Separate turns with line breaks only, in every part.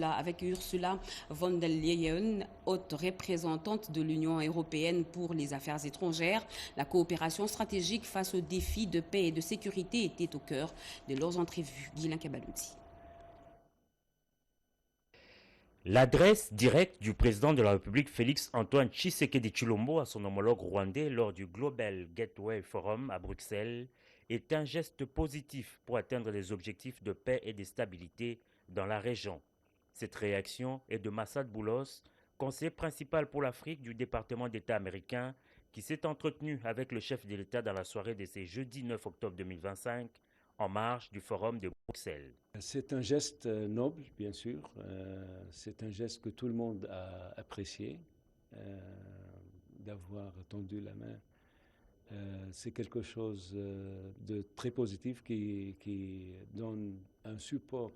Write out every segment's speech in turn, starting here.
avec Ursula von der Leyen, haute représentante de l'Union européenne pour les affaires étrangères. La coopération stratégique face aux défis de paix et de sécurité était au cœur de leurs entrevues. Guilain Kabalouti.
L'adresse directe du président de la République Félix Antoine Tshisekedi Tshilombo à son homologue rwandais lors du Global Gateway Forum à Bruxelles est un geste positif pour atteindre les objectifs de paix et de stabilité dans la région. Cette réaction est de Massad Boulos, conseiller principal pour l'Afrique du département d'État américain, qui s'est entretenu avec le chef de l'État dans la soirée de ce jeudi 9 octobre 2025 en marge du Forum de Bruxelles.
C'est un geste noble, bien sûr. C'est un geste que tout le monde a apprécié, d'avoir tendu la main. C'est quelque chose de très positif qui donne un support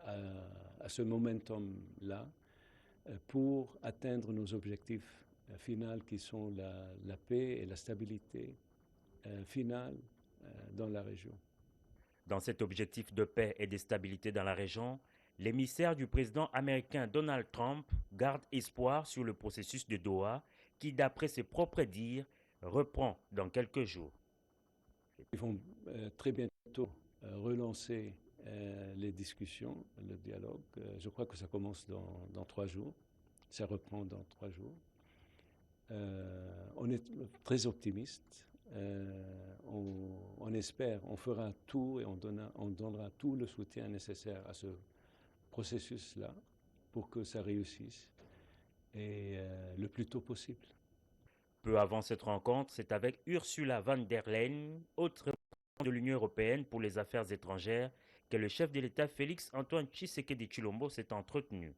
à ce momentum-là pour atteindre nos objectifs finaux qui sont la paix et la stabilité finale dans la région.
Dans cet objectif de paix et de stabilité dans la région, l'émissaire du président américain Donald Trump garde espoir sur le processus de Doha qui, d'après ses propres dires, reprend dans quelques jours.
Ils vont très bientôt relancer les discussions, le dialogue. Je crois que ça commence dans 3 jours. Ça reprend dans 3 jours. On est très optimiste. On espère, on fera tout et on donnera tout le soutien nécessaire à ce processus-là pour que ça réussisse et le plus tôt possible.
Peu avant cette rencontre, c'est avec Ursula von der Leyen, haute représentante de l'Union européenne pour les affaires étrangères, que le chef de l'État Félix Antoine Tshisekedi Tshilombo s'est entretenu.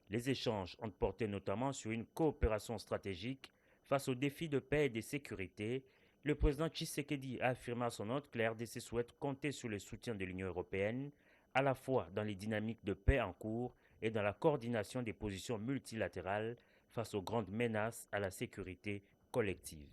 Les échanges ont porté notamment sur une coopération stratégique face aux défis de paix et de sécurité. Le président Tshisekedi a affirmé à son hôte que la RDC souhaite compter sur le soutien de l'Union européenne, à la fois dans les dynamiques de paix en cours et dans la coordination des positions multilatérales face aux grandes menaces à la sécurité collective.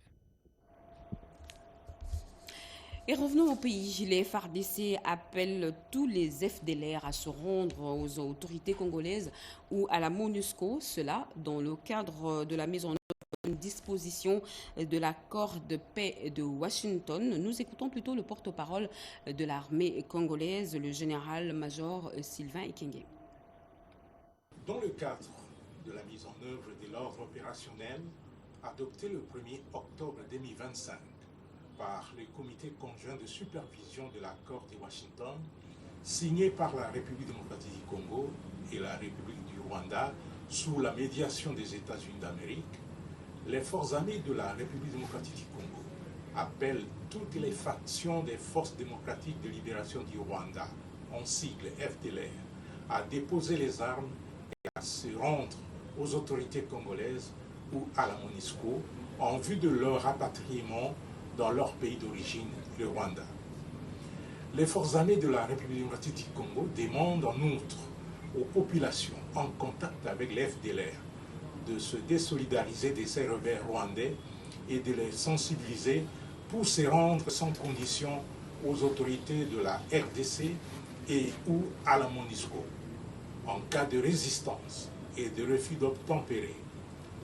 Et revenons au pays. Les FARDC appellent tous les FDLR à se rendre aux autorités congolaises ou à la MONUSCO, cela dans le cadre de la mise en œuvre d'une disposition de l'accord de paix de Washington. Nous écoutons plutôt le porte-parole de l'armée congolaise, le général-major Sylvain Ekenge.
Dans le cadre de la mise en œuvre de l'ordre opérationnel adopté le 1er octobre 2025 par le comité conjoint de supervision de l'accord de Washington, signé par la République démocratique du Congo et la République du Rwanda sous la médiation des États-Unis d'Amérique, les forces armées de la République démocratique du Congo appellent toutes les factions des forces démocratiques de libération du Rwanda, en sigle FDLR, à déposer les armes et à se rendre aux autorités congolaises ou à la MONUSCO en vue de leur rapatriement dans leur pays d'origine, le Rwanda. Les forces armées de la République démocratique du Congo demandent en outre aux populations en contact avec les FDLR de se désolidariser de ces rebelles rwandais et de les sensibiliser pour se rendre sans condition aux autorités de la RDC et ou à la MONUSCO. En cas de résistance et de refus d'obtempérer,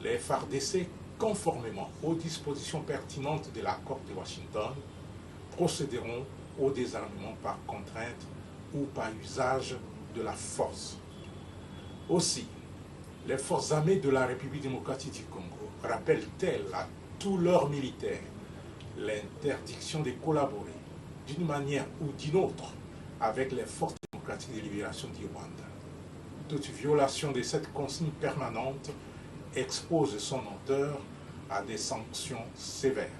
les FARDC, conformément aux dispositions pertinentes de l'accord de Washington, procéderont au désarmement par contrainte ou par usage de la force. Aussi, les forces armées de la République démocratique du Congo rappellent-elles à tous leurs militaires l'interdiction de collaborer d'une manière ou d'une autre avec les forces démocratiques de libération du Rwanda. Toute violation de cette consigne permanente expose son auteur à des sanctions sévères.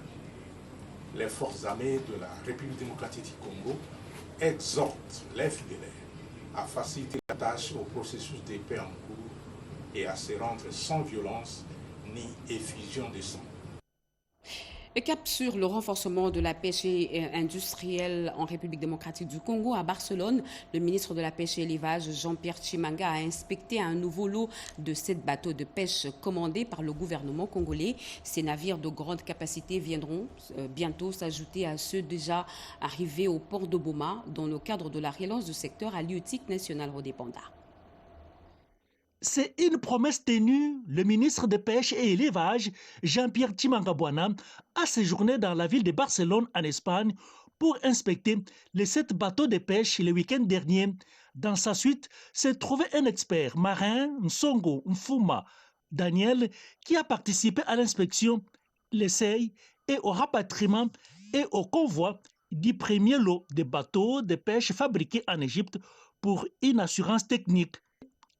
Les forces armées de la République démocratique du Congo exhortent les FDLR à faciliter la tâche au processus de paix en cours et à se rendre sans violence ni effusion de sang.
Et cap sur le renforcement de la pêche industrielle en République démocratique du Congo à Barcelone, le ministre de la Pêche et l'Élevage, Jean-Pierre Tshimanga, a inspecté un nouveau lot de 7 bateaux de pêche commandés par le gouvernement congolais. Ces navires de grande capacité viendront bientôt s'ajouter à ceux déjà arrivés au port de Boma dans le cadre de la relance du secteur halieutique national redépendant.
C'est une promesse tenue. Le ministre de Pêche et Élevage, Jean-Pierre Tshimanga-Bwana, a séjourné dans la ville de Barcelone, en Espagne, pour inspecter les 7 bateaux de pêche le week-end dernier. Dans sa suite, s'est trouvé un expert marin, Nsongo Mfuma Daniel, qui a participé à l'inspection, l'essai et au rapatriement et au convoi du premier lot de bateaux de pêche fabriqués en Égypte pour une assurance technique.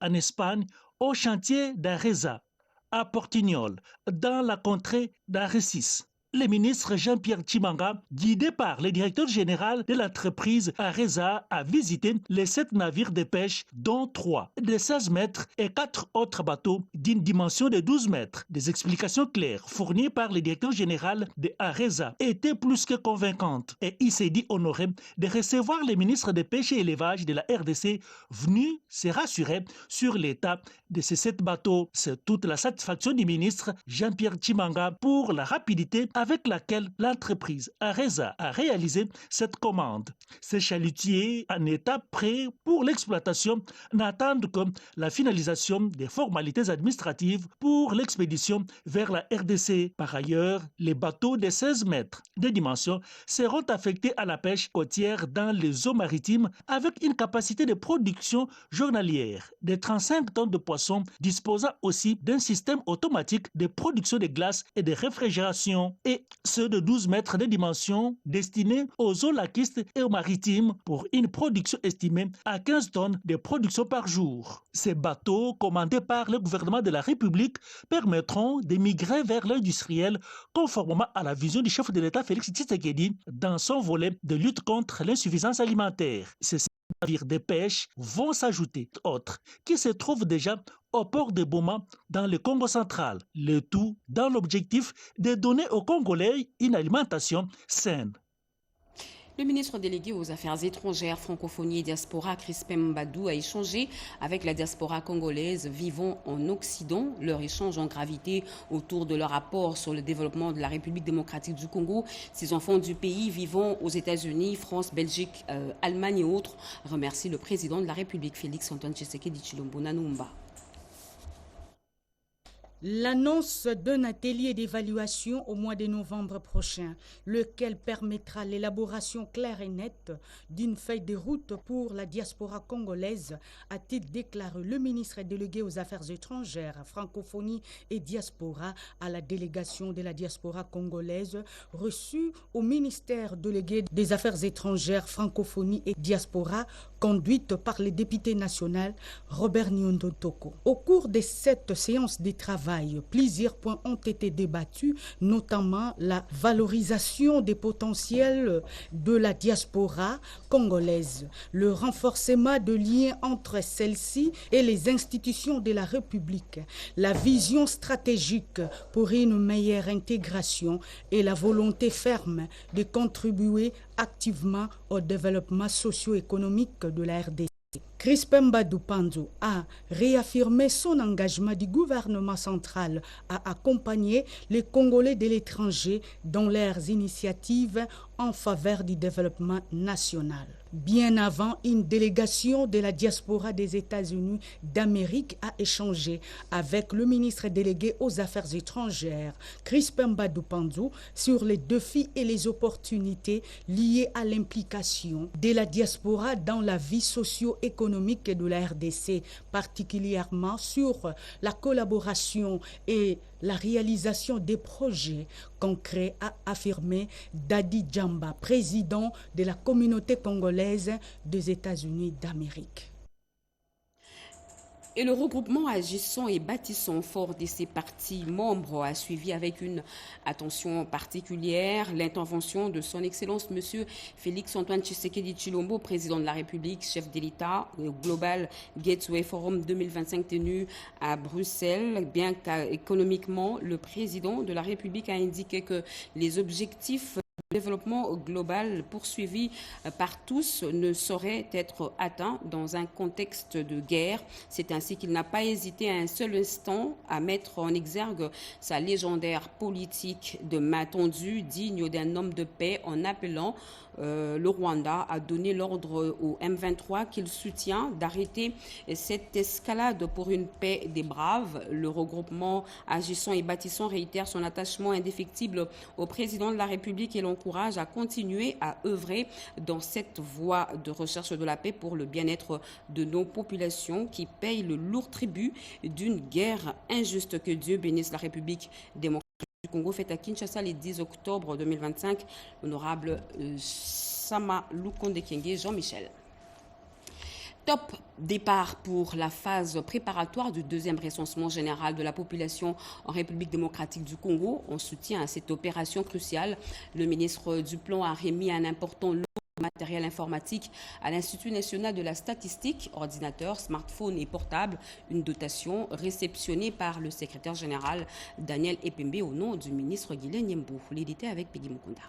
En Espagne, au chantier d'Areza, à Portignol, dans la contrée d'Arecis. Le ministre Jean-Pierre Tshimanga, guidé par le directeur général de l'entreprise Areza, a visité les 7 navires de pêche, dont 3 de 16 mètres et 4 autres bateaux d'une dimension de 12 mètres. Des explications claires fournies par le directeur général de Areza étaient plus que convaincantes et il s'est dit honoré de recevoir le ministre de Pêche et Élevage de la RDC venu se rassurer sur l'état de ces 7 bateaux. C'est toute la satisfaction du ministre Jean-Pierre Tshimanga pour la rapidité avec laquelle l'entreprise Areza a réalisé cette commande. Ces chalutiers en état prêt pour l'exploitation n'attendent que la finalisation des formalités administratives pour l'expédition vers la RDC. Par ailleurs, les bateaux de 16 mètres de dimension seront affectés à la pêche côtière dans les eaux maritimes avec une capacité de production journalière de 35 tonnes de poissons, disposant aussi d'un système automatique de production de glace et de réfrigération, et ceux de 12 mètres de dimension destinés aux eaux lacustres et aux maritimes pour une production estimée à 15 tonnes de production par jour. Ces bateaux, commandés par le gouvernement de la République, permettront de migrer vers l'industriel conformément à la vision du chef de l'État Félix Tshisekedi dans son volet de lutte contre l'insuffisance alimentaire. Ces navires de pêche vont s'ajouter autres qui se trouvent déjà au port de Boma dans le Congo central. Le tout dans l'objectif de donner aux Congolais une alimentation saine.
Le ministre délégué aux Affaires étrangères, francophonie et diaspora, Crispin Mbadou, a échangé avec la diaspora congolaise vivant en Occident. Leur échange en gravité autour de leur rapport sur le développement de la République démocratique du Congo, ces enfants du pays vivant aux États-Unis, France, Belgique, Allemagne et autres, remercie le président de la République, Félix Antoine Tshisekedi Tshilombo Nanumba.
L'annonce d'un atelier d'évaluation au mois de novembre prochain, lequel permettra l'élaboration claire et nette d'une feuille de route pour la diaspora congolaise, a-t-il déclaré le ministre délégué aux Affaires étrangères, francophonie et diaspora à la délégation de la diaspora congolaise reçue au ministère délégué des Affaires étrangères, francophonie et diaspora, conduite par le député national Robert Nyondo Toko. Au cours de cette séance de travail, plusieurs points ont été débattus, notamment la valorisation des potentiels de la diaspora congolaise, le renforcement de liens entre celle-ci et les institutions de la République, la vision stratégique pour une meilleure intégration et la volonté ferme de contribuer activement au développement socio-économique de la RDC. Crispin Mbadou Panzo a réaffirmé son engagement du gouvernement central à accompagner les Congolais de l'étranger dans leurs initiatives en faveur du développement national. Bien avant, une délégation de la diaspora des États-Unis d'Amérique a échangé avec le ministre délégué aux Affaires étrangères, Crispin Mbadou Panzo, sur les défis et les opportunités liées à l'implication de la diaspora dans la vie socio-économique de la RDC, particulièrement sur la collaboration et la réalisation des projets concrets, a affirmé Dadi Djamba, président de la communauté congolaise des États-Unis d'Amérique.
Et le regroupement Agissons et Bâtissons fort de ses partis membres a suivi avec une attention particulière l'intervention de son Excellence M. Félix Antoine Tshisekedi Tshilombo, président de la République, chef de l'État au Global Gateway Forum 2025 tenu à Bruxelles. Bien qu'économiquement, le président de la République a indiqué que les objectifs Le développement global poursuivi par tous ne saurait être atteint dans un contexte de guerre. C'est ainsi qu'il n'a pas hésité à un seul instant à mettre en exergue sa légendaire politique de main tendue, digne d'un homme de paix, en appelant le Rwanda à donner l'ordre au M23 qu'il soutient d'arrêter cette escalade pour une paix des braves. Le regroupement Agissons et Bâtissons réitère son attachement indéfectible au président de la République et l'encourage à continuer à œuvrer dans cette voie de recherche de la paix pour le bien-être de nos populations qui payent le lourd tribut d'une guerre injuste. Que Dieu bénisse la République démocratique du Congo, fête à Kinshasa le 10 octobre 2025. L'honorable Sama Lukonde Kenge Jean-Michel. Top départ pour la phase préparatoire du deuxième recensement général de la population en République démocratique du Congo. En soutien à cette opération cruciale, le ministre du Plan a remis un important lot de matériel informatique à l'Institut national de la statistique, ordinateurs, smartphones et portables, une dotation réceptionnée par le secrétaire général Daniel Epembe au nom du ministre Guilain Nyembo. L'édité avec Peggy Mukunda.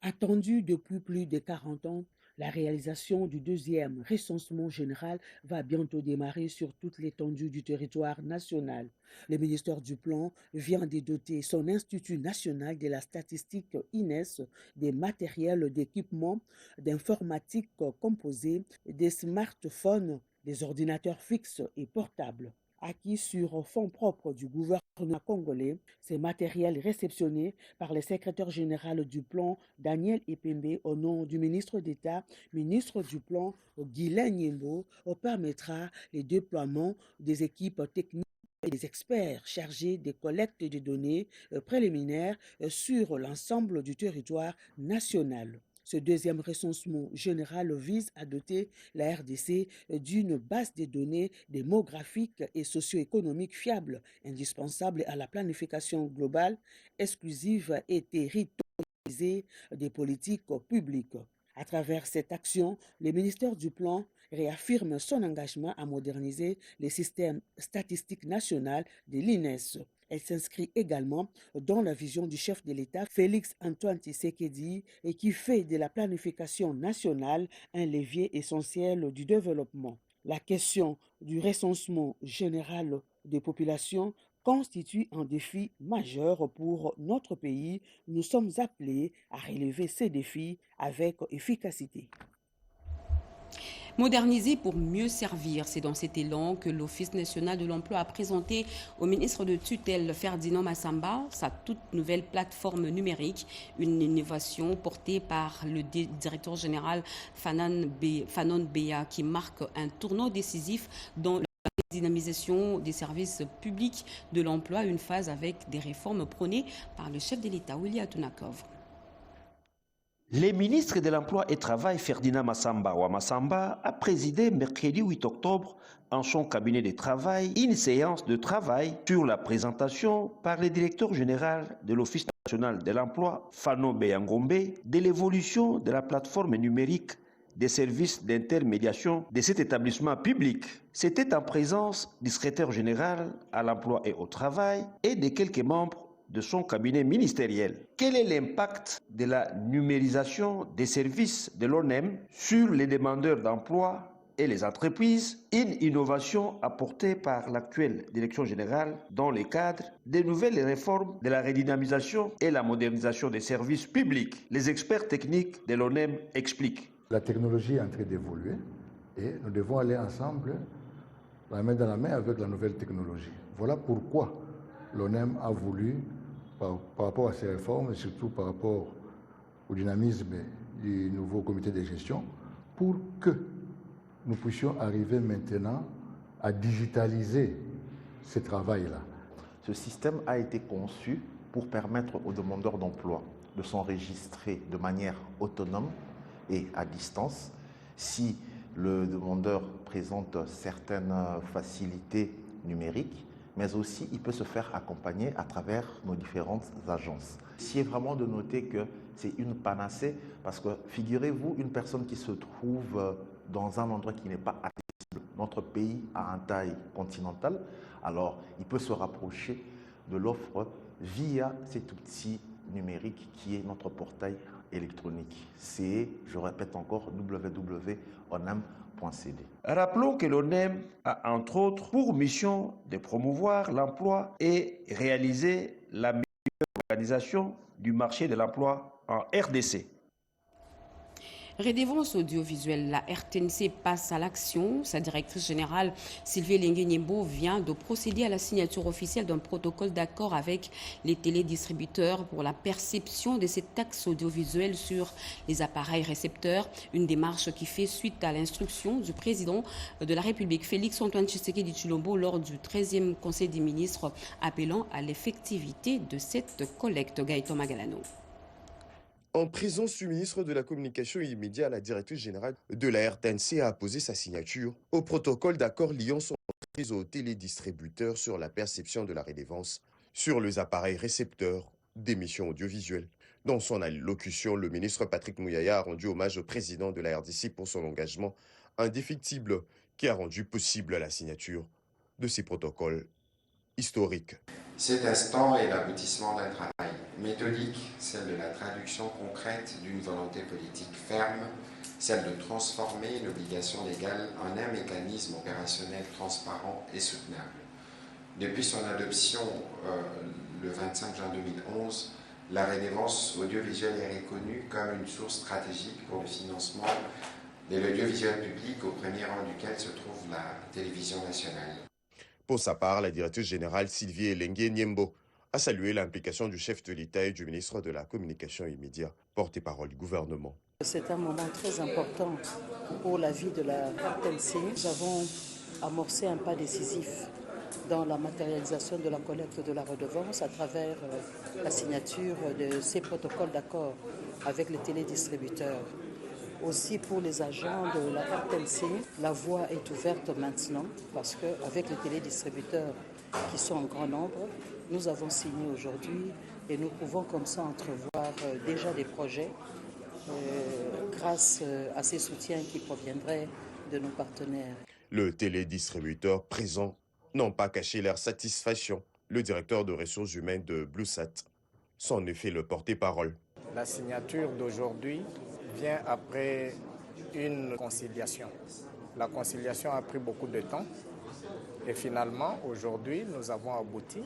Attendu depuis plus de 40 ans, la réalisation du deuxième recensement général va bientôt démarrer sur toute l'étendue du territoire national. Le ministère du Plan vient de doter son Institut national de la statistique INES des matériels d'équipement d'informatique composés des smartphones, des ordinateurs fixes et portables. Acquis sur fonds propres du gouvernement congolais, ces matériels réceptionnés par le secrétaire général du Plan, Daniel Epembe, au nom du ministre d'État, ministre du Plan, Guilain Nyembo, permettra le déploiement des équipes techniques et des experts chargés des collectes de données préliminaires sur l'ensemble du territoire national. Ce deuxième recensement général vise à doter la RDC d'une base de données démographiques et socio-économiques fiables, indispensable à la planification globale, exclusive et territorialisée des politiques publiques. À travers cette action, le ministère du Plan réaffirme son engagement à moderniser le système statistique national de l'INES. Elle s'inscrit également dans la vision du chef de l'État, Félix Antoine Tshisekedi, et qui fait de la planification nationale un levier essentiel du développement. La question du recensement général des populations constitue un défi majeur pour notre pays. Nous sommes appelés à relever ces défis avec efficacité.
Moderniser pour mieux servir, c'est dans cet élan que l'Office national de l'emploi a présenté au ministre de tutelle Ferdinand Massamba sa toute nouvelle plateforme numérique, une innovation portée par le directeur général Fanon Beya qui marque un tournant décisif dans la dynamisation des services publics de l'emploi, une phase avec des réformes prônées par le chef de l'État, Willy Tunakov.
Le ministre de l'Emploi et Travail, Ferdinand Massamba, a présidé mercredi 8 octobre en son cabinet de travail une séance de travail sur la présentation par le directeur général de l'Office national de l'emploi, Fanon Beya de l'évolution de la plateforme numérique des services d'intermédiation de cet établissement public. C'était en présence du secrétaire général à l'emploi et au travail et de quelques membres de son cabinet ministériel. Quel est l'impact de la numérisation des services de l'ONEM sur les demandeurs d'emploi et les entreprises? Une innovation apportée par l'actuelle direction générale dans le cadre des nouvelles réformes de la redynamisation et la modernisation des services publics. Les experts techniques de l'ONEM expliquent.
La technologie est en train d'évoluer et nous devons aller ensemble, la main dans la main avec la nouvelle technologie. Voilà pourquoi l'ONEM a voulu, par rapport à ces réformes, et surtout par rapport au dynamisme du nouveau comité de gestion, pour que nous puissions arriver maintenant à digitaliser ce travail-là.
Ce système a été conçu pour permettre aux demandeurs d'emploi de s'enregistrer de manière autonome et à distance. Si le demandeur présente certaines facilités numériques, mais aussi il peut se faire accompagner à travers nos différentes agences. C'est vraiment de noter que c'est une panacée parce que figurez-vous une personne qui se trouve dans un endroit qui n'est pas accessible. Notre pays a une taille continentale, alors il peut se rapprocher de l'offre via cet outil numérique qui est notre portail électronique. C'est, je répète encore, www.onam.cd.
Rappelons que l'ONEM a entre autres pour mission de promouvoir l'emploi et réaliser la meilleure organisation du marché de l'emploi en RDC.
Redevance audiovisuelle, la RTNC passe à l'action. Sa directrice générale, Sylvie Lengue-Niembo, vient de procéder à la signature officielle d'un protocole d'accord avec les télédistributeurs pour la perception de cette taxe audiovisuelle sur les appareils récepteurs. Une démarche qui fait suite à l'instruction du président de la République, Félix Antoine Tshisekedi Tshilombo, lors du 13e Conseil des ministres, appelant à l'effectivité de cette collecte. Gaëtan Magalano.
En présence du ministre de la Communication et Médias, la directrice générale de la RTNC a posé sa signature au protocole d'accord liant son entreprise aux télédistributeurs sur la perception de la redevance sur les appareils récepteurs d'émissions audiovisuelles. Dans son allocution, le ministre Patrick Mouyaya a rendu hommage au président de la RDC pour son engagement indéfectible qui a rendu possible la signature de ces protocoles historiques.
Cet instant est l'aboutissement d'un travail méthodique, celle de la traduction concrète d'une volonté politique ferme, celle de transformer une obligation légale en un mécanisme opérationnel transparent et soutenable. Depuis son adoption le 25 juin 2011, la redevance audiovisuelle est reconnue comme une source stratégique pour le financement de l'audiovisuel public, au premier rang duquel se trouve la télévision nationale.
Pour sa part, la directrice générale Sylvie Lengue-Niembo a salué l'implication du chef de l'État et du ministre de la Communication et Médias, porte-parole du gouvernement.
C'est un moment très important pour la vie de la RTNC. Nous avons amorcé un pas décisif dans la matérialisation de la collecte de la redevance à travers la signature de ces protocoles d'accord avec les télédistributeurs. Aussi pour les agents de la RTNC, la voie est ouverte maintenant parce qu'avec les télédistributeurs qui sont en grand nombre, nous avons signé aujourd'hui et nous pouvons comme ça entrevoir déjà des projets grâce à ces soutiens qui proviendraient de nos partenaires.
Le télédistributeur présent n'ont pas caché leur satisfaction. Le directeur de ressources humaines de BlueSat s'en est fait le porte-parole.
La signature d'aujourd'hui vient après une conciliation. La conciliation a pris beaucoup de temps et finalement, aujourd'hui, nous avons abouti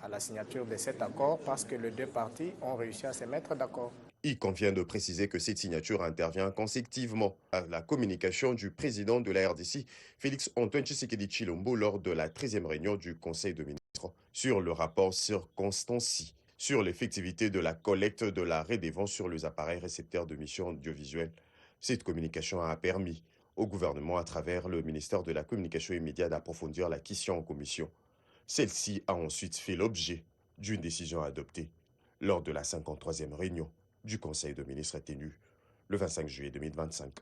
à la signature de cet accord parce que les deux parties ont réussi à se mettre d'accord.
Il convient de préciser que cette signature intervient consécutivement à la communication du président de la RDC, Félix Antoine Tshisekedi Tshilombo, lors de la 13e réunion du Conseil des ministres sur le rapport circonstancié sur l'effectivité de la collecte de la redevance sur les appareils récepteurs d'émissions audiovisuelles. Cette communication a permis au gouvernement, à travers le ministère de la Communication et Médias, d'approfondir la question en commission. Celle-ci a ensuite fait l'objet d'une décision adoptée lors de la 53e réunion du Conseil des ministres tenu le 25 juillet 2025.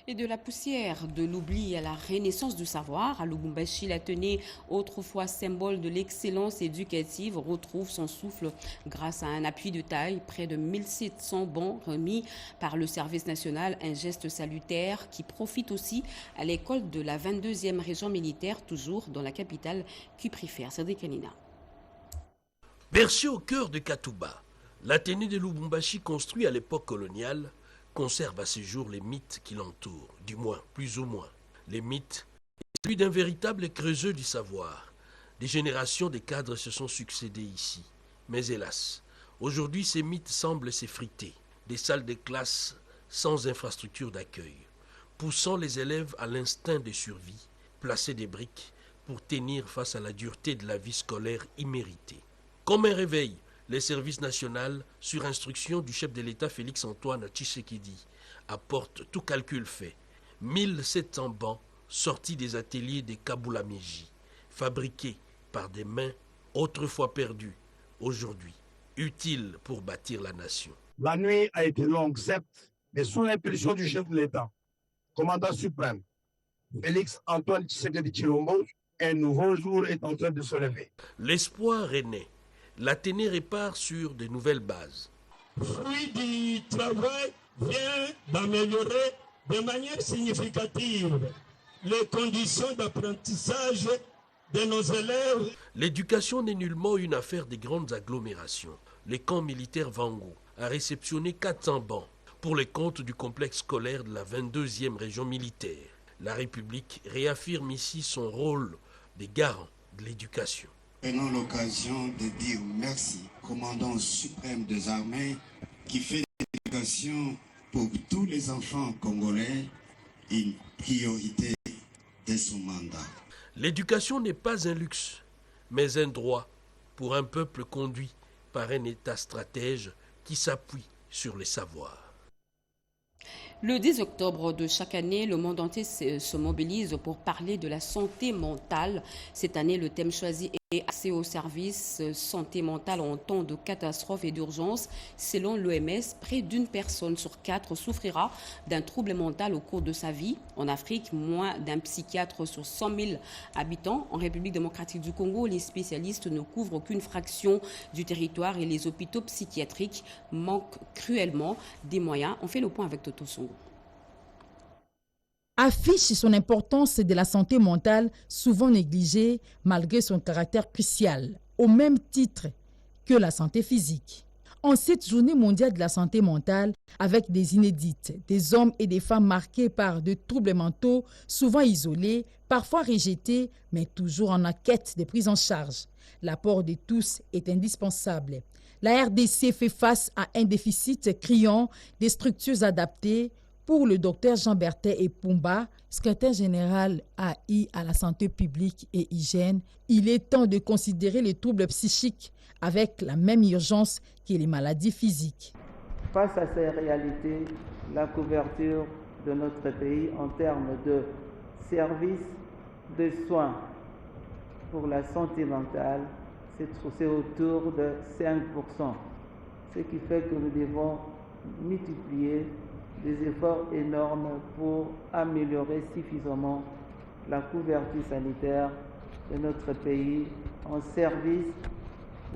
Et de la poussière de l'oubli à la renaissance du savoir, à Lubumbashi, l'Athénée, autrefois symbole de l'excellence éducative, retrouve son souffle grâce à un appui de taille, près de 1700 bons remis par le service national, un geste salutaire qui profite aussi à l'école de la 22e région militaire, toujours dans la capitale cuprifère. Cédric Kanina.
Perché au cœur de Katouba, l'Athénée de Lubumbashi, construit à l'époque coloniale, conserve à ce jour les mythes qui l'entourent, du moins, plus ou moins. Les mythes, celui d'un véritable creuseur du savoir. Des générations de cadres se sont succédés ici. Mais hélas, aujourd'hui ces mythes semblent s'effriter. Des salles de classe sans infrastructure d'accueil, poussant les élèves à l'instinct de survie, placer des briques pour tenir face à la dureté de la vie scolaire imméritée. Comme un réveil, le service national, sur instruction du chef de l'État Félix Antoine Tshisekedi, apporte tout calcul fait. 1700 bancs sortis des ateliers de Kabulameji, fabriqués par des mains autrefois perdues, aujourd'hui utiles pour bâtir la nation.
La nuit a été longue, certes, mais sous l'impulsion du chef de l'État, commandant suprême, Félix Antoine Tshisekedi Tshilombo, un nouveau jour est en train de se lever.
L'espoir renaît. L'Athénée répare sur de nouvelles bases.
Fruit du travail vient d'améliorer de manière significative les conditions d'apprentissage de nos élèves.
L'éducation n'est nullement une affaire des grandes agglomérations. Les camps militaires Vango a réceptionné 400 bancs pour les comptes du complexe scolaire de la 22e région militaire. La République réaffirme ici son rôle de garant de l'éducation.
Prenons l'occasion de dire merci au commandant suprême des armées qui fait l'éducation pour tous les enfants congolais une priorité de son mandat.
L'éducation n'est pas un luxe, mais un droit pour un peuple conduit par un État stratège qui s'appuie sur les savoirs.
Le 10 octobre de chaque année, le monde entier se mobilise pour parler de la santé mentale. Cette année, le thème choisi est accès aux services santé mentale en temps de catastrophe et d'urgence. Selon l'OMS, près d'une personne sur 4 souffrira d'un trouble mental au cours de sa vie. En Afrique, moins d'un psychiatre sur 100 000 habitants. En République démocratique du Congo, les spécialistes ne couvrent qu'une fraction du territoire et les hôpitaux psychiatriques manquent cruellement des moyens. On fait le point avec Toto Songo.
Affiche son importance de la santé mentale, souvent négligée malgré son caractère crucial, au même titre que la santé physique. En cette journée mondiale de la santé mentale, avec des inédites, des hommes et des femmes marqués par de troubles mentaux, souvent isolés, parfois rejetés, mais toujours en quête de prise en charge. L'apport de tous est indispensable. La RDC fait face à un déficit criant des structures adaptées. Pour le docteur Jean-Bertin Epumba, secrétaire général AI à la santé publique et hygiène, il est temps de considérer les troubles psychiques avec la même urgence que les maladies physiques.
Face à ces réalités, la couverture de notre pays en termes de services de soins pour la santé mentale, c'est autour de 5%. Ce qui fait que nous devons multiplier des efforts énormes pour améliorer suffisamment la couverture sanitaire de notre pays en service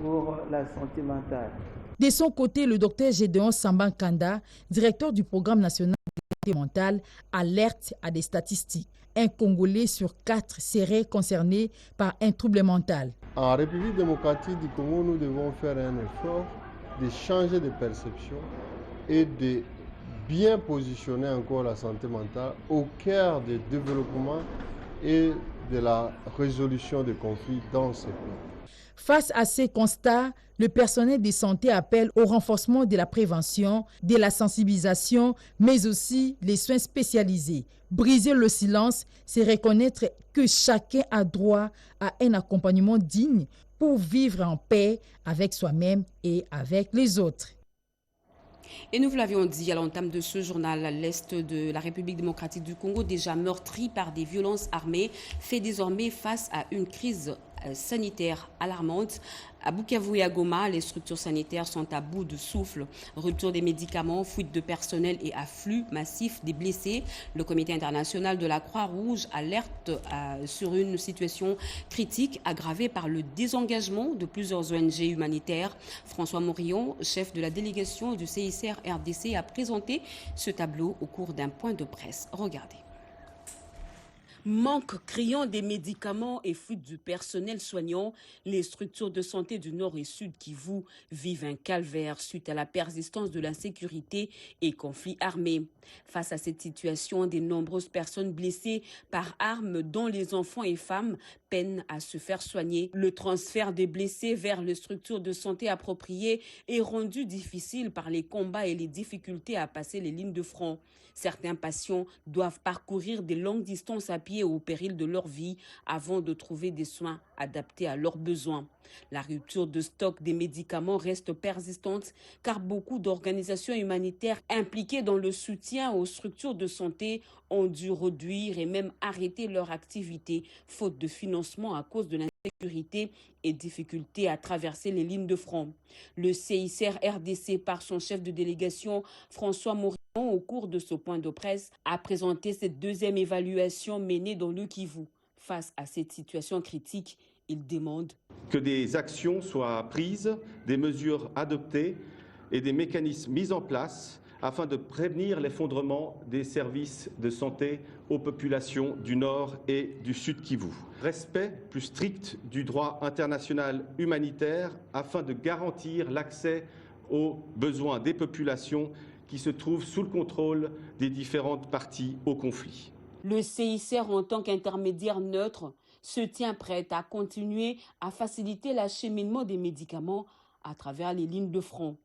pour la santé mentale.
De son côté, le docteur Gédéon Sambankanda, directeur du programme national de santé mentale, alerte à des statistiques. Un Congolais sur 4 serait concerné par un trouble mental.
En République démocratique du Congo, nous devons faire un effort de changer de perception et de bien positionner encore la santé mentale au cœur du développement et de la résolution des conflits dans ces pays.
Face à ces constats, le personnel de santé appelle au renforcement de la prévention, de la sensibilisation, mais aussi les soins spécialisés. Briser le silence, c'est reconnaître que chacun a droit à un accompagnement digne pour vivre en paix avec soi-même et avec les autres.
Et nous vous l'avions dit à l'entame de ce journal, l'Est de la République démocratique du Congo, déjà meurtri par des violences armées, fait désormais face à une crise sanitaire alarmante. À Bukavu et à Goma, les structures sanitaires sont à bout de souffle. Retour des médicaments, fuite de personnel et afflux massif des blessés. Le Comité international de la Croix-Rouge alerte sur une situation critique aggravée par le désengagement de plusieurs ONG humanitaires. François Morillon, chef de la délégation du CICR RDC, a présenté ce tableau au cours d'un point de presse. Regardez. Manque criant des médicaments et fuite du personnel soignant, les structures de santé du Nord et Sud Kivu vivent un calvaire suite à la persistance de l'insécurité et conflits armés. Face à cette situation, de nombreuses personnes blessées par armes, dont les enfants et femmes, peinent à se faire soigner. Le transfert des blessés vers les structures de santé appropriées est rendu difficile par les combats et les difficultés à passer les lignes de front. Certains patients doivent parcourir des longues distances à pied au péril de leur vie avant de trouver des soins adaptés à leurs besoins. La rupture de stock des médicaments reste persistante car beaucoup d'organisations humanitaires impliquées dans le soutien aux structures de santé ont dû réduire et même arrêter leur activité faute de financement à cause de l'insécurité et difficultés à traverser les lignes de front. Le CICR RDC, par son chef de délégation François Morillon, au cours de ce point de presse, a présenté cette deuxième évaluation menée dans le Kivu. Face à cette situation critique, il demande
que des actions soient prises, des mesures adoptées et des mécanismes mis en place
afin de prévenir l'effondrement des services de santé aux populations du Nord et du Sud Kivu. Respect plus strict du droit international humanitaire afin de garantir l'accès aux besoins des populations qui se trouvent sous le contrôle des différentes parties au conflit.
Le CICR, en tant qu'intermédiaire neutre, se tient prêt à continuer à faciliter l'acheminement des médicaments à travers les lignes de front.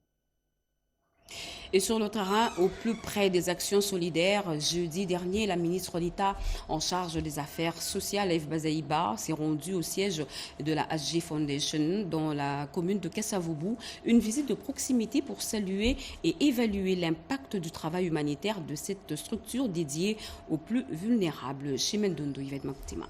Et sur le terrain, au plus près des actions solidaires, jeudi dernier, la ministre d'État en charge des affaires sociales, Eve Bazaïba, s'est rendue au siège de la HG Foundation dans la commune de Kasavubu. Une visite de proximité pour saluer et évaluer l'impact du travail humanitaire de cette structure dédiée aux plus vulnérables. Chimendondo Yvette Moktima.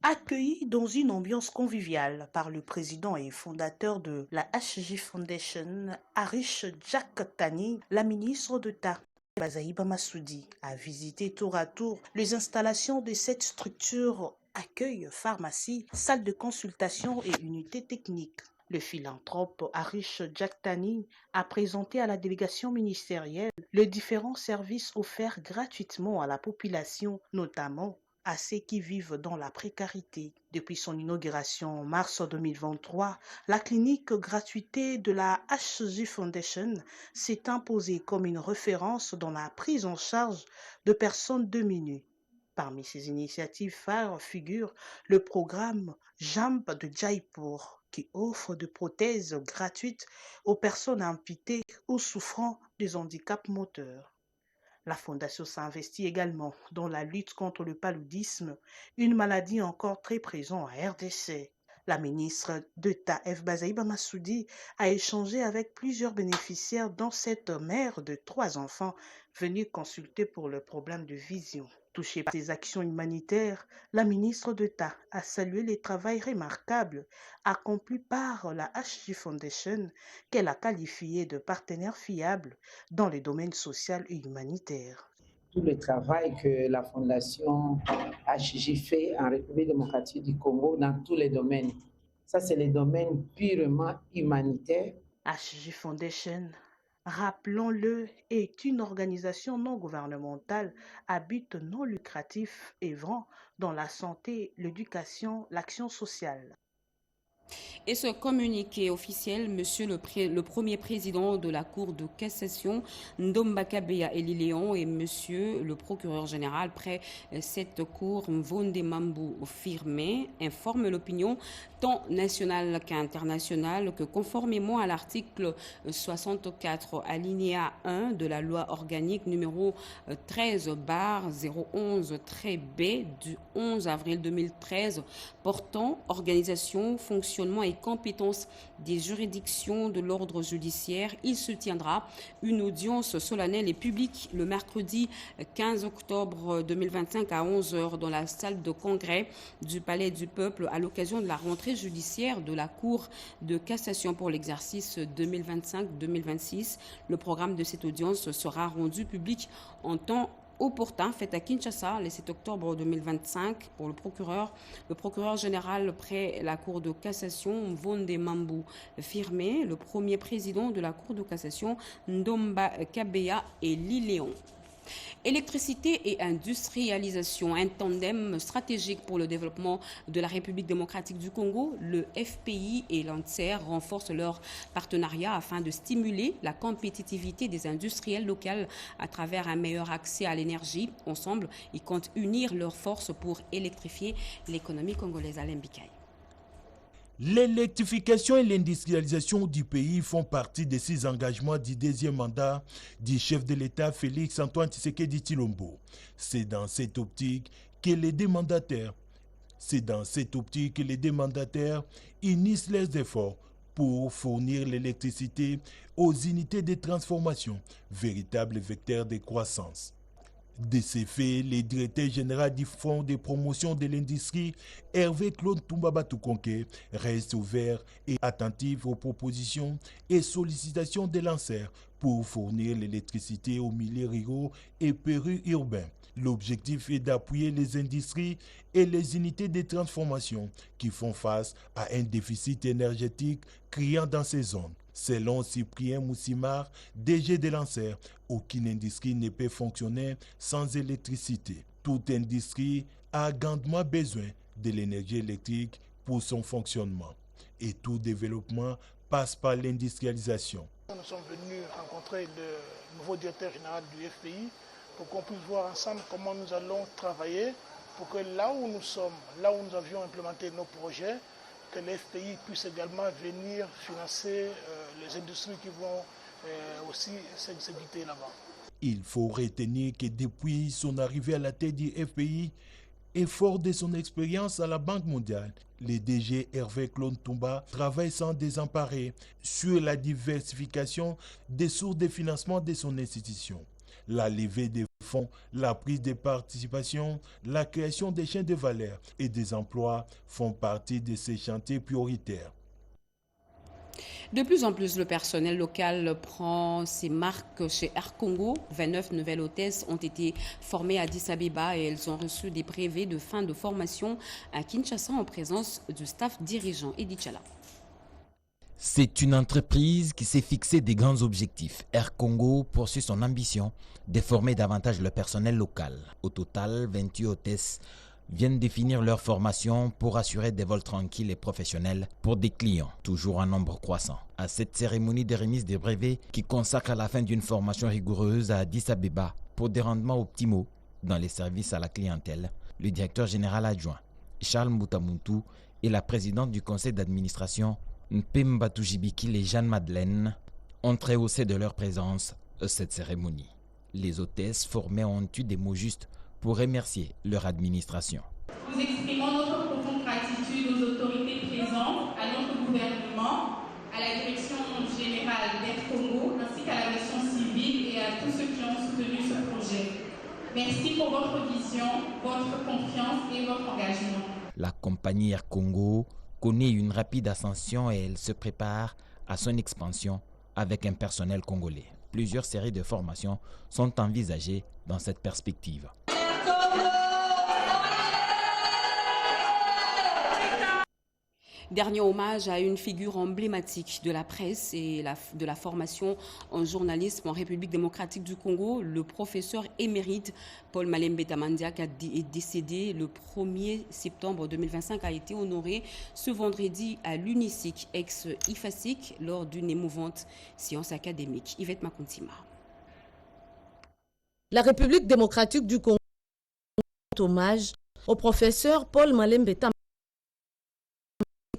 Accueilli dans une ambiance conviviale par le président et fondateur de la HG Foundation, Harish Djaktani, la ministre d'État Bazaïba Massoudi a visité tour à tour les installations de cette structure, accueil, pharmacie, salle de consultation et unité technique. Le philanthrope Harish Djaktani a présenté à la délégation ministérielle les différents services offerts gratuitement à la population, notamment à ceux qui vivent dans la précarité. Depuis son inauguration en mars 2023, la clinique gratuité de la HG Foundation s'est imposée comme une référence dans la prise en charge de personnes diminuées. Parmi ces initiatives phares figure le programme JAMP de Jaipur, qui offre des prothèses gratuites aux personnes amputées ou souffrant des handicaps moteurs. La Fondation s'investit également dans la lutte contre le paludisme, une maladie encore très présente à RDC. La ministre d'État Eve Bazaïba Massoudi a échangé avec plusieurs bénéficiaires, dont cette mère de 3 enfants venue consulter pour le problème de vision. Touchée par ces actions humanitaires, la ministre d'État a salué le travail remarquable accompli par la HG Foundation, qu'elle a qualifié de partenaire fiable dans les domaines social et humanitaire.
Tout le travail que la Fondation HG fait en République démocratique du Congo dans tous les domaines. Ça, c'est les domaines purement humanitaires.
HG Foundation, rappelons-le, est une organisation non gouvernementale à but non lucratif œuvrant dans la santé, l'éducation, l'action sociale.
Et ce communiqué officiel, Monsieur le Premier Président de la Cour de cassation, Ndomba Kabeya Eliléon, et Monsieur le Procureur général près cette Cour, Mvonde Mambou Firmé, informent l'opinion tant nationale qu'internationale que conformément à l'article 64 alinéa 1 de la loi organique numéro 13/011-B du 11 avril 2013 portant organisation, fonctionnement et compétences des juridictions de l'ordre judiciaire, il se tiendra une audience solennelle et publique le mercredi 15 octobre 2025 à 11h dans la salle de congrès du Palais du Peuple à l'occasion de la rentrée judiciaire de la Cour de cassation pour l'exercice 2025-2026. Le programme de cette audience sera rendu public en temps opportun, fait à Kinshasa le 7 octobre 2025 pour le procureur général près la Cour de cassation, Mvonde Mambou Firmé, le premier président de la Cour de cassation, Ndomba Kabeya et Liléon. Électricité et industrialisation, un tandem stratégique pour le développement de la République démocratique du Congo. Le FPI et l'ANSER renforcent leur partenariat afin de stimuler la compétitivité des industriels locaux à travers un meilleur accès à l'énergie. Ensemble, ils comptent unir leurs forces pour électrifier l'économie congolaise. Alain Bikaï.
L'électrification et l'industrialisation du pays font partie de ces engagements du deuxième mandat du chef de l'État Félix Antoine Tshisekedi Tshilombo. C'est dans cette optique que les deux mandataires unissent leurs efforts pour fournir l'électricité aux unités de transformation, véritables vecteurs de croissance. De ces faits, le directeur général du Fonds de promotion de l'industrie, Hervé Claude Toumbaba Toukonke, reste ouvert et attentif aux propositions et sollicitations des lanceurs pour fournir l'électricité aux milieux ruraux et périurbains. L'objectif est d'appuyer les industries et les unités de transformation qui font face à un déficit énergétique criant dans ces zones. Selon Cyprien Moussimar, DG de l'ANSER, aucune industrie ne peut fonctionner sans électricité. Toute industrie a grandement besoin de l'énergie électrique pour son fonctionnement. Et tout développement passe par l'industrialisation.
Nous sommes venus rencontrer le nouveau directeur général du FPI pour qu'on puisse voir ensemble comment nous allons travailler pour que là où nous sommes, là où nous avions implémenté nos projets, que le FPI puisse également venir financer les industries qui vont aussi s'exécuter là-bas.
Il faut retenir que depuis son arrivée à la tête du FPI, et fort de son expérience à la Banque mondiale, le DG Hervé Klontumba travaille sans désemparer sur la diversification des sources de financement de son institution. La levée des fonds, la prise de participation, la création des chaînes de valeur et des emplois font partie de ces chantiers prioritaires.
De plus en plus, le personnel local prend ses marques chez Air Congo. 29 nouvelles hôtesses ont été formées à Addis Abeba et elles ont reçu des brevets de fin de formation à Kinshasa en présence du staff dirigeant. Edith Chala.
C'est une entreprise qui s'est fixé des grands objectifs. Air Congo poursuit son ambition de former davantage le personnel local. Au total, 28 hôtesses viennent définir leur formation pour assurer des vols tranquilles et professionnels pour des clients, toujours en nombre croissant. À cette cérémonie de remise des brevets qui consacre la fin d'une formation rigoureuse à Addis Abeba pour des rendements optimaux dans les services à la clientèle, le directeur général adjoint Charles Moutamuntu et la présidente du conseil d'administration Mpemba Toujibiki et Jeanne Madeleine ont rehaussé de leur présence cette cérémonie. Les hôtesses formées ont eu des mots justes pour remercier leur administration.
Nous exprimons notre profonde gratitude aux autorités présentes, à notre gouvernement, à la direction générale d'Air Congo, ainsi qu'à l'aviation civile et à tous ceux qui ont soutenu ce projet. Merci pour votre vision, votre confiance et votre engagement.
La compagnie Air Congo connaît une rapide ascension et elle se prépare à son expansion avec un personnel congolais. Plusieurs séries de formations sont envisagées dans cette perspective.
Dernier hommage à une figure emblématique de la presse et de la formation en journalisme en République démocratique du Congo. Le professeur émérite Paul Malembe Tamandiak est décédé le 1er septembre 2025, a été honoré ce vendredi à l'UNISIC ex-IFASIC lors d'une émouvante séance académique. Yvette Makontima.
La République démocratique du Congo rend hommage au professeur Paul Malembe Tamandiak,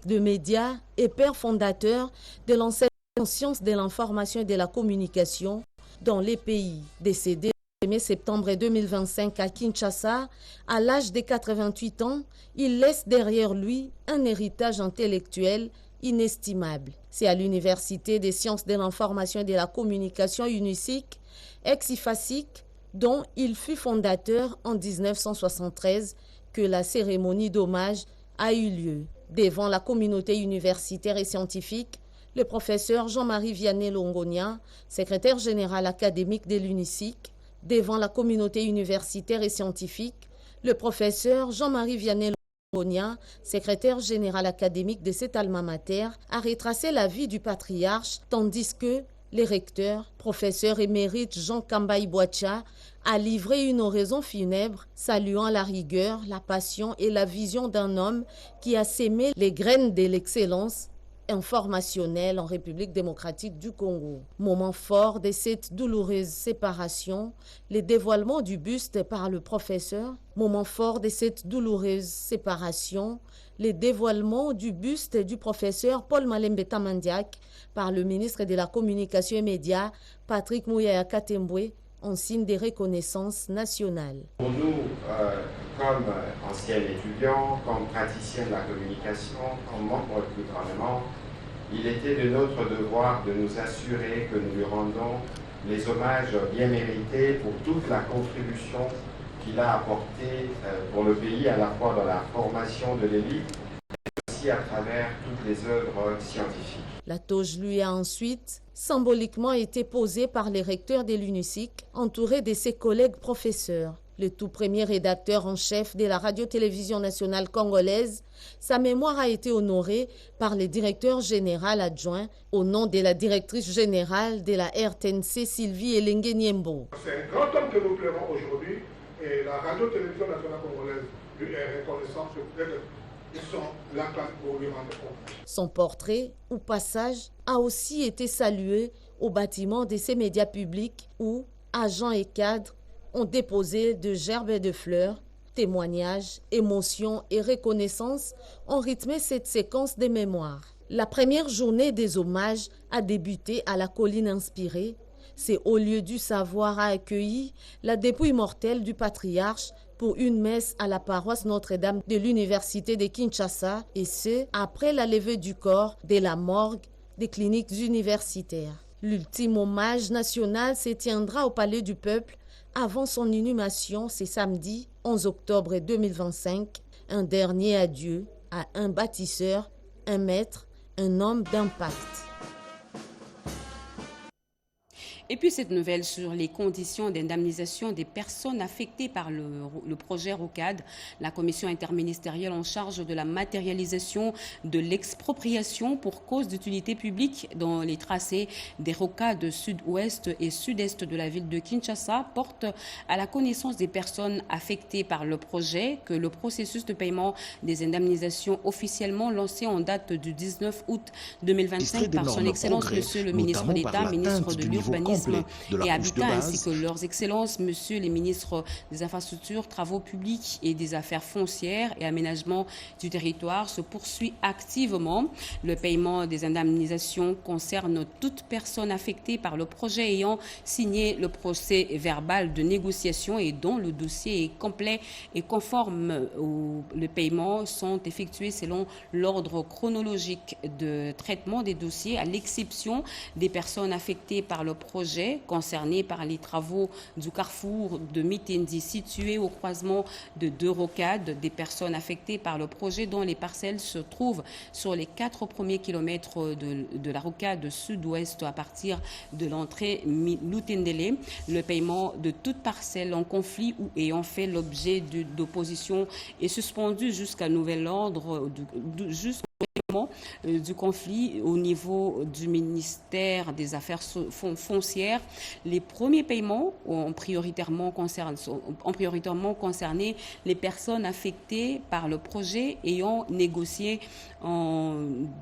de médias et père fondateur de l'enseignement en sciences de l'information et de la communication dans les pays. Décédé le 1er septembre 2025 à Kinshasa, à l'âge de 88 ans, il laisse derrière lui un héritage intellectuel inestimable. C'est à l'Université des sciences de l'information et de la communication UNISIC, ex-IFASIC, dont il fut fondateur en 1973, que la cérémonie d'hommage a eu lieu. Devant la communauté universitaire et scientifique, le professeur Jean-Marie Vianney Longonia, secrétaire général académique de l'UNISIC, devant la communauté universitaire et scientifique, le professeur Jean-Marie Vianney Longonia, secrétaire général académique de cet alma mater, a retracé la vie du patriarche, tandis que les recteurs, professeur émérite Jean Kambaï Boacha, a livré une oraison funèbre, saluant la rigueur, la passion et la vision d'un homme qui a sémé les graines de l'excellence informationnelle en République démocratique du Congo. Moment fort de cette douloureuse séparation, le dévoilement du buste par le professeur. Moment fort de cette douloureuse séparation, le dévoilement du buste du professeur Paul Malembe Tamandiak par le ministre de la Communication et Médias, Patrick Mouyaya Katembwe, en signe de reconnaissance nationale.
Pour nous, comme anciens étudiants, comme praticiens de la communication, comme membres du gouvernement, il était de notre devoir de nous assurer que nous lui rendons les hommages bien mérités pour toute la contribution qu'il a apportée pour le pays, à la fois dans la formation de l'élite, mais aussi à travers toutes les œuvres scientifiques.
La toge lui a ensuite symboliquement été posée par les recteurs de l'UNISIC, entourés de ses collègues professeurs. Le tout premier rédacteur en chef de la radio-télévision nationale congolaise, sa mémoire a été honorée par le directeur général adjoint au nom de la directrice générale de la RTNC, Sylvie Elenge Niembo.
C'est un grand homme que nous pleurons aujourd'hui et la radio-télévision nationale congolaise lui est reconnaissante. Ils sont là pour lui rendre compte.
Son portrait ou passage a aussi été salué au bâtiment de ces médias publics où agents et cadres ont déposé de gerbes et de fleurs. Témoignages, émotions et reconnaissances ont rythmé cette séquence de mémoire. La première journée des hommages a débuté à la colline inspirée. C'est au lieu du savoir a accueilli la dépouille mortelle du patriarche pour une messe à la paroisse Notre-Dame de l'Université de Kinshasa, et ce, après la levée du corps de la morgue des cliniques universitaires. L'ultime hommage national se tiendra au Palais du Peuple avant son inhumation, c'est samedi 11 octobre 2025. Un dernier adieu à un bâtisseur, un maître, un homme d'impact.
Et puis cette nouvelle sur les conditions d'indemnisation des personnes affectées par le projet ROCAD, la commission interministérielle en charge de la matérialisation de l'expropriation pour cause d'utilité publique dans les tracés des rocades sud-ouest et sud-est de la ville de Kinshasa porte à la connaissance des personnes affectées par le projet que le processus de paiement des indemnisations officiellement lancé en date du 19 août 2025 par son Excellence Monsieur le ministre d'État, ministre de l'Urbanisme et Habitat, ainsi que leurs excellences, Monsieur les ministres des Infrastructures, Travaux publics et des Affaires foncières et Aménagement du territoire, se poursuit activement. Le paiement des indemnisations concerne toute personne affectée par le projet ayant signé le procès verbal de négociation et dont le dossier est complet et conforme. Les paiements sont effectués selon l'ordre chronologique de traitement des dossiers, à l'exception des personnes affectées par le projet concernés par les travaux du carrefour de Mitendi situé au croisement de deux rocades, des personnes affectées par le projet dont les parcelles se trouvent sur les 4 premiers kilomètres de la rocade sud-ouest à partir de l'entrée Lutendele. Le paiement de toute parcelle en conflit ou ayant fait l'objet d'opposition est suspendu jusqu'à nouvel ordre, du conflit au niveau du ministère des Affaires foncières. Les premiers paiements ont prioritairement concerné les personnes affectées par le projet ayant négocié en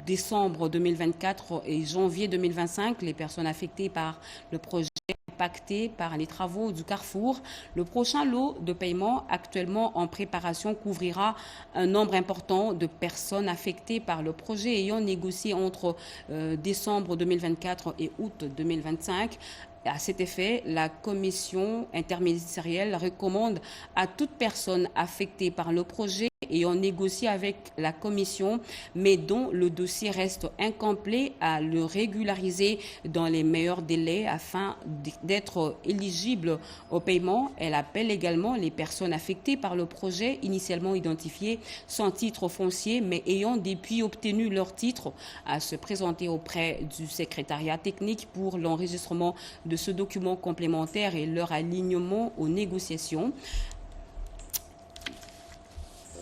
décembre 2024 et janvier 2025, les personnes affectées par le projet impactés par les travaux du carrefour. Le prochain lot de paiement actuellement en préparation couvrira un nombre important de personnes affectées par le projet ayant négocié entre décembre 2024 et août 2025. À cet effet, la commission interministérielle recommande à toute personne affectée par le projet ayant négocié avec la commission, mais dont le dossier reste incomplet, à le régulariser dans les meilleurs délais afin d'être éligible au paiement. Elle appelle également les personnes affectées par le projet initialement identifiées sans titre foncier, mais ayant depuis obtenu leur titre, à se présenter auprès du secrétariat technique pour l'enregistrement de ce document complémentaire et leur alignement aux négociations.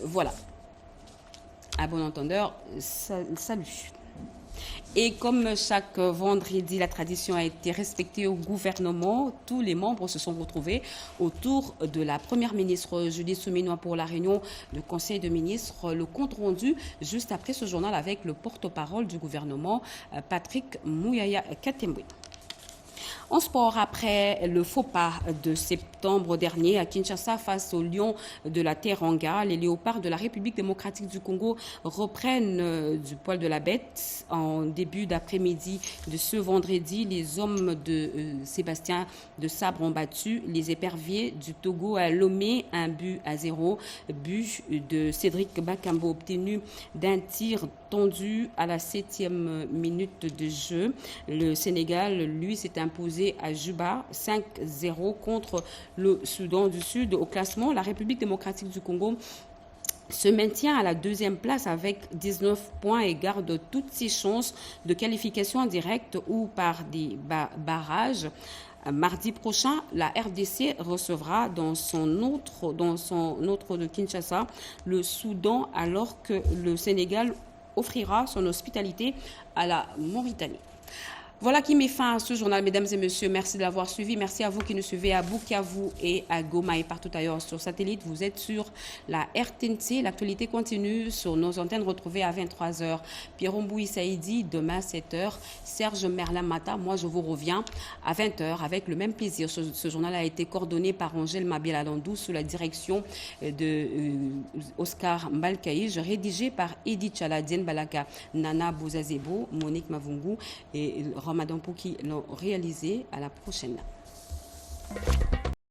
Voilà. À bon entendeur, salut. Et comme chaque vendredi, la tradition a été respectée au gouvernement, tous les membres se sont retrouvés autour de la première ministre Judith Suminwa pour la réunion du Conseil de ministres. Le compte rendu juste après ce journal avec le porte-parole du gouvernement, Patrick Mouyaya Katembwe. En sport, après le faux pas de septembre dernier à Kinshasa face aux Lions de la Teranga, les léopards de la République démocratique du Congo reprennent du poil de la bête. En début d'après-midi de ce vendredi, les hommes de Sébastien de Sabre ont battu les éperviers du Togo à Lomé, 1-0. But de Cédric Bakambo obtenu d'un tir tendu à la 7e minute de jeu. Le Sénégal, lui, s'est imposé à Juba 5-0 contre le Soudan du Sud. Au classement, la République démocratique du Congo se maintient à la 2e place avec 19 points et garde toutes ses chances de qualification directe ou par des barrages. Mardi prochain, la RDC recevra dans son autre de Kinshasa le Soudan, alors que le Sénégal offrira son hospitalité à la Mauritanie. Voilà qui met fin à ce journal, mesdames et messieurs. Merci de l'avoir suivi. Merci à vous qui nous suivez à Bukavu et à Goma et partout ailleurs sur satellite. Vous êtes sur la RTNC. L'actualité continue sur nos antennes retrouvées à 23h. Pierre Mbouy Saïdi, demain à 7h. Serge Merlin-Mata, moi je vous reviens à 20h avec le même plaisir. Ce journal a été coordonné par Angèle Mabiela-Landou sous la direction de Oscar Mbalkaïj, rédigé par Edith Chaladien Balaka, Nana Bouzazebo, Monique Mavungu et Ramadan Pouki l'ont réalisé. À la prochaine.